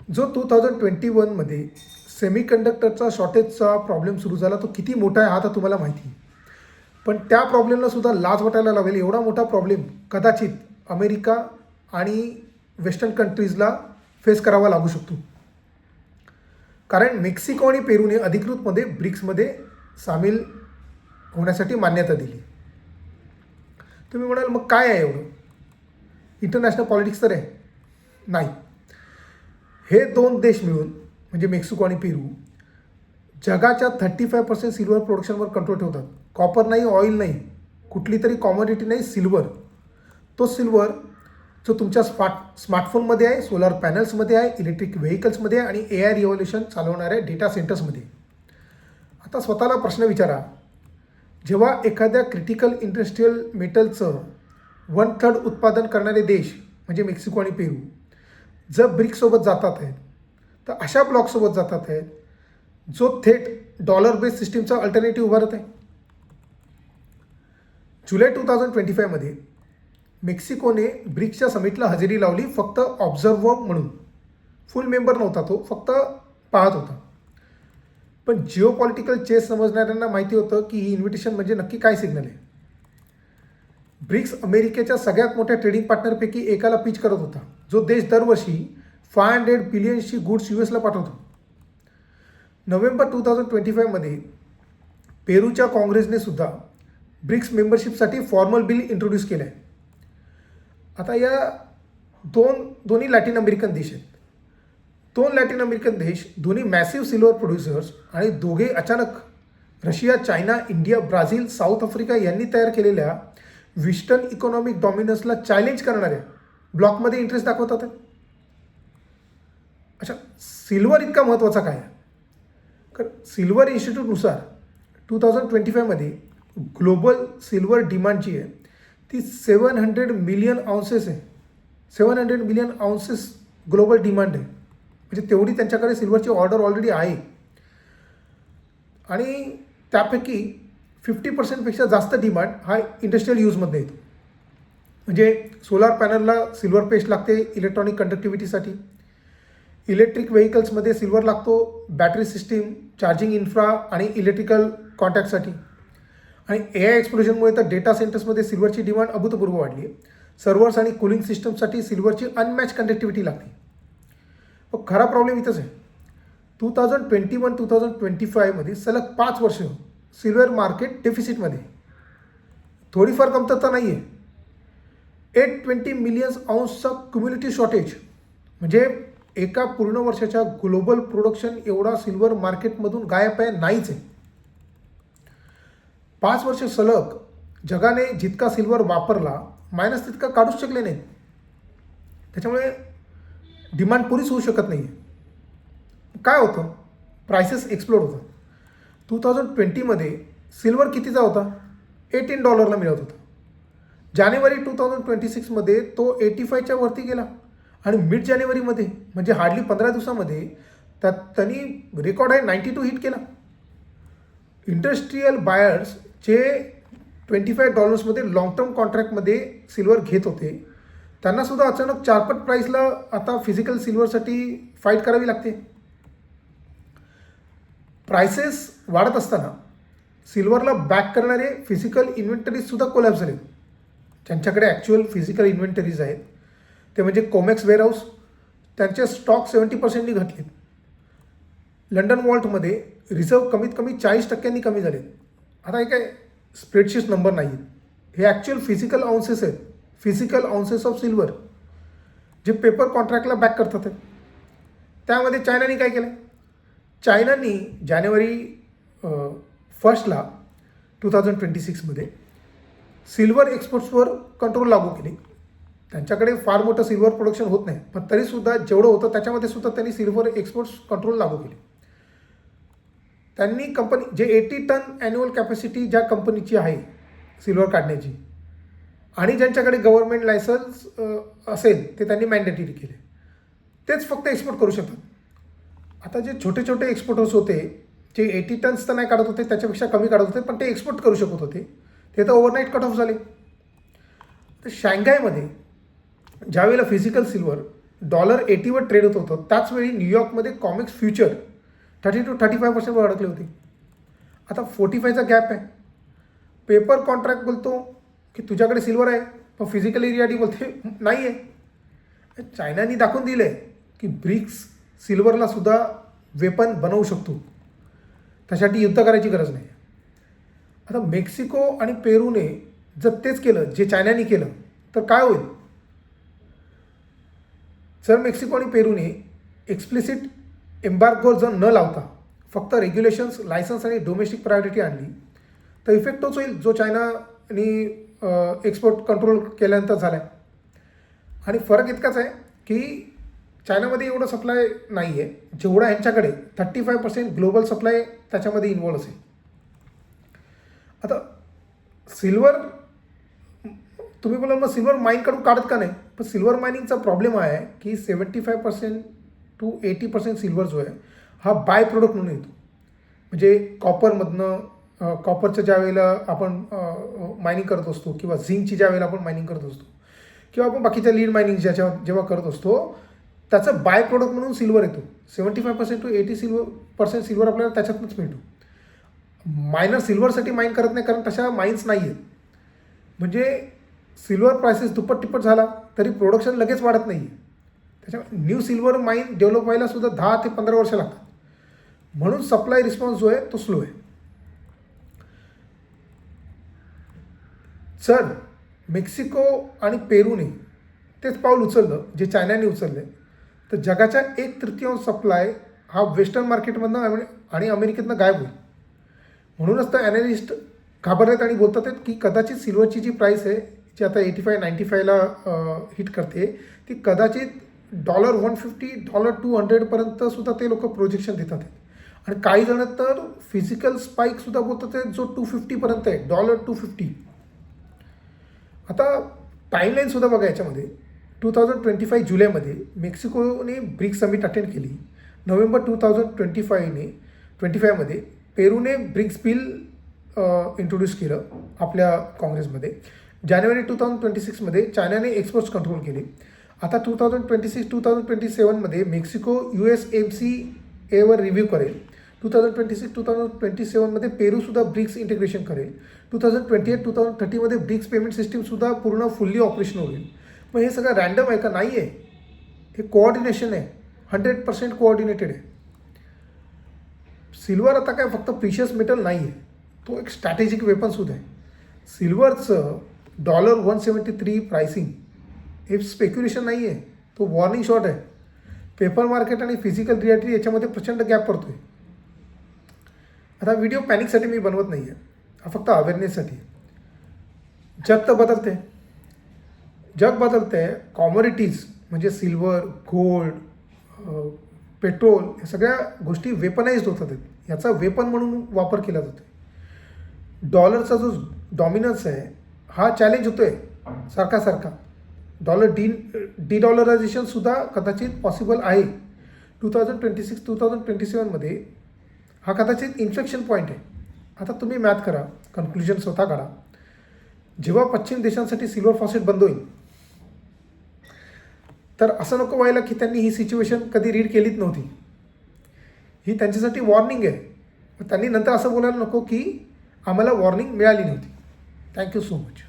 जो 2021मध्ये सेमीकंडक्टरचा शॉर्टेजचा प्रॉब्लेम सुरू झाला तो किती मोठा आहे हा तर तुम्हाला माहिती आहे. पण त्या प्रॉब्लेमला सुद्धा लाज वाटायला लागेल एवढा मोठा प्रॉब्लेम कदाचित अमेरिका आणि वेस्टर्न कंट्रीजला फेस करावा लागू शकतो. कारण मेक्सिको आणि पेरूने अधिकृतमध्ये ब्रिक्समध्ये सामील होण्यासाठी मान्यता दिली. तुम्ही म्हणाल मग काय आहे एवढं इंटरनॅशनल पॉलिटिक्स तर आहे? नाही. हे दोन देश मिळून म्हणजे मेक्सिको आणि पेरू जगाच्या 35% सिल्वर प्रोडक्शनवर कंट्रोल ठेवतात. कॉपर नाही, ऑइल नाही, कुठली तरी कॉमोडिटी नाही, सिल्वर. तो सिल्वर जो तुमच्या स्मार्टफोनमध्ये आहे, सोलर पॅनल्समध्ये आहे, इलेक्ट्रिक व्हेकल्समध्ये आहे आणि AI रिव्होल्युशन चालवणाऱ्या डेटा सेंटर्समध्ये. आता स्वतःला प्रश्न विचारा, जेव्हा एखाद्या क्रिटिकल इंडस्ट्रियल मेटलचं 1/3 उत्पादन करणारे देश म्हणजे मेक्सिको आणि पेरू जर ब्रिक्ससोबत जातात आहेत तर अशा ब्लॉकसोबत जातात आहेत जो थेट डॉलर बेस्ड सिस्टीमचा अल्टरनेटिव्ह उभारत आहे. जुलै 2025मध्ये मेक्सिकोने ब्रिक्सच्या समिटला हजेरी लावली, फक्त ऑब्झर्व्हर म्हणून. फुल मेंबर नव्हता तो, फक्त पाहत होता. पण जिओ पॉलिटिकल चेस समजणाऱ्यांना माहिती होतं की ही इन्व्हिटेशन म्हणजे नक्की काय सिग्नल आहे. ब्रिक्स अमेरिकेच्या सगळ्यात मोठ्या ट्रेडिंग पार्टनरपैकी एकाला पिच करत होता, जो देश दरवर्षी 500 बिलियनची गुड्स US पाठवतो. नोव्हेंबर 2025मध्ये पेरूच्या काँग्रेसने सुद्धा ब्रिक्स मेंबरशिपसाठी फॉर्मल बिल इंट्रोड्यूस केलं आहे. आता या दोन्ही लॅटिन अमेरिकन देश आहेत. दोन लॅटिन अमेरिकन देश, दोन्ही मॅसिव्ह सिल्वर प्रोड्युसर्स आणि दोघे अचानक Russia, China, India, Brazil, south Africa यांनी तयार केलेल्या वेस्टर्न इकॉनॉमिक डॉमिनन्सला चॅलेंज करणाऱ्या ब्लॉकमध्ये इंटरेस्ट दाखवतात. अच्छा, सिल्वर इतका महत्त्वाचा काय आहे? कारण सिल्वर इन्स्टिट्यूटनुसार 2025मध्ये ग्लोबल सिल्वर डिमांड जी आहे ती 700 मिलियन आउन्सेस आहे. 700 मिलियन आउन्सेस ग्लोबल डिमांड आहे. म्हणजे तेवढी त्यांच्याकडे सिल्वरची ऑर्डर ऑलरेडी आहे. आणि त्यापैकी 50%पेक्षा जास्त डिमांड हा इंडस्ट्रियल यूजमध्ये येतो. म्हणजे सोलार पॅनलला सिल्वर पेस्ट लागते इलेक्ट्रॉनिक कंडक्टिव्हिटीसाठी, इलेक्ट्रिक व्हेकल्समध्ये सिल्वर लागतो बॅटरी सिस्टीम, चार्जिंग इन्फ्रा आणि इलेक्ट्रिकल कॉन्टॅक्टसाठी. आणि AI एक्सप्लोजनमुळे तर डेटा सेंटर्समध्ये सिल्वरची डिमांड अभूतपूर्व वाढली आहे. सर्व्हर्स आणि कूलिंग सिस्टमसाठी सिल्वरची अनमॅच कंडक्टिव्हिटी लागते. पण खरा प्रॉब्लेम इथंच आहे. 2021-2025मध्ये सलग 5 वर्ष सिल्वर मार्केट डेफिसिटमध्ये. थोडीफार कमतरता नाही आहे. 820 मिलियन आउन्सचा क्युम्युलेटिव्ह शॉर्टेज म्हणजे एका पूर्ण वर्षाच्या ग्लोबल प्रोडक्शन एवढा सिल्वर मार्केटमधून गायब आहे नाहीच आहे. 5 वर्ष सलग जगाने जितका सिल्वर वापरला मायनस तितका काढूच शकले नाहीत. त्याच्यामुळे डिमांड पुरीच होऊ शकत नाही आहे. काय होतं? प्राइसेस एक्सप्लोड होतात. 2020मध्ये सिल्वर कितीचा होता? $18 मिळत होता. जानेवारी 2026मध्ये तो 85च्या वरती गेला आणि मिड जानेवारीमध्ये म्हणजे हार्डली 15 दिवसामध्ये त्यांनी रेकॉर्ड आहे 92 हिट केला. इंडस्ट्रियल बायर्स जे $25मध्ये लॉंग टर्म कॉन्ट्रॅक्टमध्ये सिल्वर घेत होते त्यांनासुद्धा अचानक 4पट प्राईसला आता फिजिकल सिल्वरसाठी फाईट करावी लागते. प्राइसेस वाढत असताना सिल्वरला बॅक करणारे फिजिकल इन्व्हेंटरीजसुद्धा कोलॅप्स झाले. ज्यांच्याकडे ॲक्च्युअल फिजिकल इन्व्हेंटरीज आहेत ते म्हणजे कोमेक्स वेअरहाऊस, त्यांचे स्टॉक 70%नी घटलेत. लंडन वॉल्टमध्ये रिझर्व कमीत कमी 40% कमी झालेत. आता हे काय स्प्रेडशीट नंबर नाही आहेत, हे ॲक्च्युअल फिजिकल आउन्सेस आहेत. फिजिकल आउन्सेस ऑफ सिल्वर जे पेपर कॉन्ट्रॅक्टला बॅक करतात आहेत. त्यामध्ये चायनाने काय केलं? चायनानी जानेवारी 1ला 2026मध्ये सिल्वर एक्सपोर्ट्सवर कंट्रोल लागू केले. त्यांच्याकडे फार मोठं सिल्वर प्रोडक्शन होत नाही, पण तरीसुद्धा जेवढं होतं त्याच्यामध्ये सुद्धा त्यांनी सिल्वर एक्सपोर्ट्स कंट्रोल लागू केले. त्यांनी कंपनी जे 80 टन ॲन्युअल कॅपॅसिटी ज्या कंपनीची आहे सिल्वर काढण्याची आणि ज्यांच्याकडे गव्हर्नमेंट लायसन्स असेल ते त्यांनी मॅन्डेटरी केले. तेच फक्त एक्सपोर्ट करू शकतात. आता जे छोटे छोटे एक्सपोर्टर्स होते जे 80 टन्स तर नाही काढत होते, त्याच्यापेक्षा कमी काढत होते, पण ते एक्सपोर्ट करू शकत होते, ते तर ओव्हरनाईट कट ऑफ झाले. तर शांघायमध्ये ज्यावेळेला फिजिकल सिल्वर $80वर ट्रेड होत होतं, त्याचवेळी न्यूयॉर्कमध्ये कॉमिक्स फ्युचर 30 to 35% अडकले होते. आता 45चा गॅप आहे. पेपर कॉन्ट्रॅक्ट बोलतो की तुझ्याकडे सिल्वर आहे, पण फिजिकली रियालिटी बोलते नाही आहे. चायनाने दाखवून दिलं आहे की ब्रिक्स सिल्वरला सुद्धा वेपन बनवू शकतो, त्यासाठी युद्ध करायची गरज नाही. आता मेक्सिको आणि पेरूने जर तेच केलं जे चायनाने केलं तर काय होईल? जर मेक्सिको आणि पेरूने एक्सप्लिसिट एम्बार्गो जर न लावता फक्त रेग्युलेशन्स, लायसन्स आणि डोमेस्टिक प्रायोरिटी आणली तर इफेक्ट तोच होईल जो चायनाने एक्सपोर्ट कंट्रोल केल्यानंतर झाला आहे. आणि फरक इतकाच आहे की चायनामध्ये एवढं सप्लाय नाही आहे जेवढा यांच्याकडे 35% ग्लोबल सप्लाय त्याच्यामध्ये इन्व्हॉल्व असेल. आता सिल्वर तुम्ही बोला मग सिल्वर माईन काढून काढत का नाही? पण सिल्वर मायनिंगचा प्रॉब्लेम आहे की 75% to 80% सिल्वर जो आहे हा बाय प्रोडक्ट म्हणून येतो. म्हणजे कॉपरमधनं कॉपरचं ज्या वेळेला आपण मायनिंग करत असतो किंवा झिंकची ज्या वेळेला आपण मायनिंग करत असतो किंवा आपण बाकीच्या लीड मायनिंग जेव्हा करत असतो त्याचं बाय प्रोडक्ट म्हणून सिल्वर येतो. 75% to 80% सिल्वर आपल्याला त्याच्यातूनच मिळतो. मायनर सिल्वरसाठी माईन करत नाही कारण तशा माईन्स नाही आहेत. म्हणजे सिल्वर प्रायसेस दुप्पट तिप्पट झाला तरी प्रोडक्शन लगेच वाढत नाही आहे. त्याच्यामुळे न्यू सिल्वर माईन डेव्हलप व्हायला सुद्धा 10 ते 15 वर्ष लागतात. म्हणून सप्लाय रिस्पॉन्स जो आहे तो स्लो आहे. जर मेक्सिको आणि पेरूने तेच पाऊल उचललं जे चायनाने उचललं तर जगाच्या 1/3 सप्लाय हा वेस्टर्न मार्केटमधनं आणि अमेरिकेतनं गायब होईल. म्हणूनच तर ॲनालिस्ट घाबरलेत आणि बोलतात की कदाचित सिल्वरची जी प्राईस आहे जी आता 85-95ला हिट करते ती कदाचित $150, $200पर्यंत सुद्धा ते लोक प्रोजेक्शन देतात. आणि काही जण तर फिजिकल स्पाईकसुद्धा बोलतात आहे जो 250पर्यंत आहे, $250. आता टाईमलाईनसुद्धा बघा याच्यामध्ये 2025 जुलैमध्ये मेक्सिकोने ब्रिक्स समिट अटेंड केली. नोव्हेंबर 2025मध्ये पेरूने ब्रिक्स बिल इंट्रोड्यूस केलं आपल्या काँग्रेसमध्ये. जानेवारी 2026मध्ये चायनाने एक्सपोर्ट्स कंट्रोल केले. आता 2026-2027मध्ये मेक्सिको USMCAवर रिव्ह्यू करेल. 2026-2027मध्ये पेरूसुद्धा ब्रिक्स इंटिग्रेशन करेल. 2028-2030मध्ये ब्रिक्स पेमेंट सिस्टीमसुद्धा पूर्ण फुल्ली ऑपरेशनल होईल. मग हे सगळं रँडम आहे का? नाही आहे. हे कोऑर्डिनेशन आहे, 100% कोऑर्डिनेटेड आहे. सिल्वर आता काय फक्त प्रिशियस मेटल नाही आहे, तो एक स्ट्रॅटेजिक वेपनसुद्धा आहे. सिल्वरचं $173 प्राइसिंग हे स्पेक्युलेशन नाही आहे, तो वॉर्निंग शॉट आहे. पेपर मार्केट आणि फिजिकल रियालिटी याच्यामध्ये प्रचंड गॅप पडतो आहे. आता व्हिडिओ पॅनिकसाठी मी बनवत नाही आहे, हा फक्त अवेअरनेससाठी. जग तर बदलते, जग बदलते. कॉमोडिटीज म्हणजे सिल्वर, गोल्ड, पेट्रोल या सगळ्या गोष्टी वेपनाइज्ड होतात आहेत. याचा वेपन म्हणून वापर केला जातो. डॉलरचा जो डॉमिनन्स आहे हा चॅलेंज होतो आहे सारखा. डॉलर डिडॉलरायझेशनसुद्धा कदाचित पॉसिबल आहे. 2026-2027मध्ये हा कदाचित इन्फ्लेक्शन पॉईंट आहे. आता तुम्ही मॅथ करा, कन्क्लुजन स्वतः काढा. जेव्हा पश्चिम देशांसाठी सिल्वर फॉसेट बंद होईल तर असं नको व्हायला की त्यांनी ही सिच्युएशन कधी रीड केलीच नव्हती. ही त्यांच्यासाठी वॉर्निंग आहे. त्यांनी नंतर असं बोलायला नको की आम्हाला वॉर्निंग मिळाली नव्हती. Thank you so much.